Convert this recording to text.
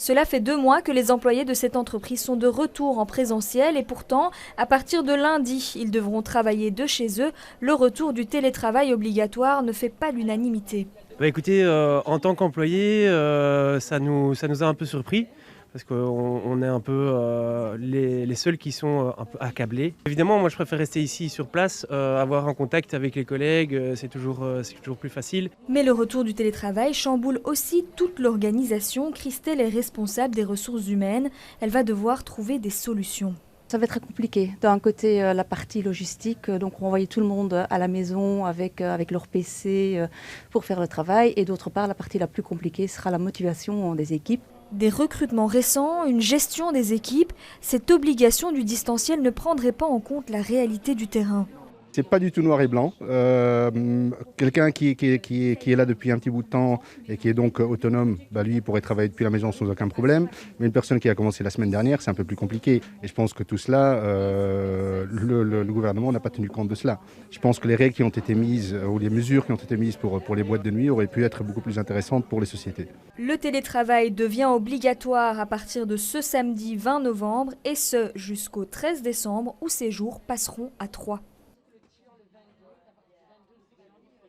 Cela fait 2 mois que les employés de cette entreprise sont de retour en présentiel et pourtant, à partir de lundi, ils devront travailler de chez eux. Le retour du télétravail obligatoire ne fait pas l'unanimité. Écoutez, en tant qu'employé, ça nous a un peu surpris parce qu'on est un peu les seuls qui sont un peu accablés. Évidemment, moi je préfère rester ici sur place, avoir un contact avec les collègues, c'est toujours plus facile. Mais le retour du télétravail chamboule aussi toute l'organisation. Christelle est responsable des ressources humaines. Elle va devoir trouver des solutions. Ça va être très compliqué. D'un côté, la partie logistique, donc on envoyer tout le monde à la maison avec leur PC pour faire le travail. Et d'autre part, la partie la plus compliquée sera la motivation des équipes. Des recrutements récents, une gestion des équipes, cette obligation du distanciel ne prendrait pas en compte la réalité du terrain. C'est pas du tout noir et blanc. Quelqu'un qui est là depuis un petit bout de temps et qui est donc autonome, lui il pourrait travailler depuis la maison sans aucun problème. Mais une personne qui a commencé la semaine dernière, c'est un peu plus compliqué. Et je pense que tout cela, le gouvernement n'a pas tenu compte de cela. Je pense que les règles qui ont été mises ou les mesures qui ont été mises pour les boîtes de nuit auraient pu être beaucoup plus intéressantes pour les sociétés. Le télétravail devient obligatoire à partir de ce samedi 20 novembre et ce jusqu'au 13 décembre où ces jours passeront à 3.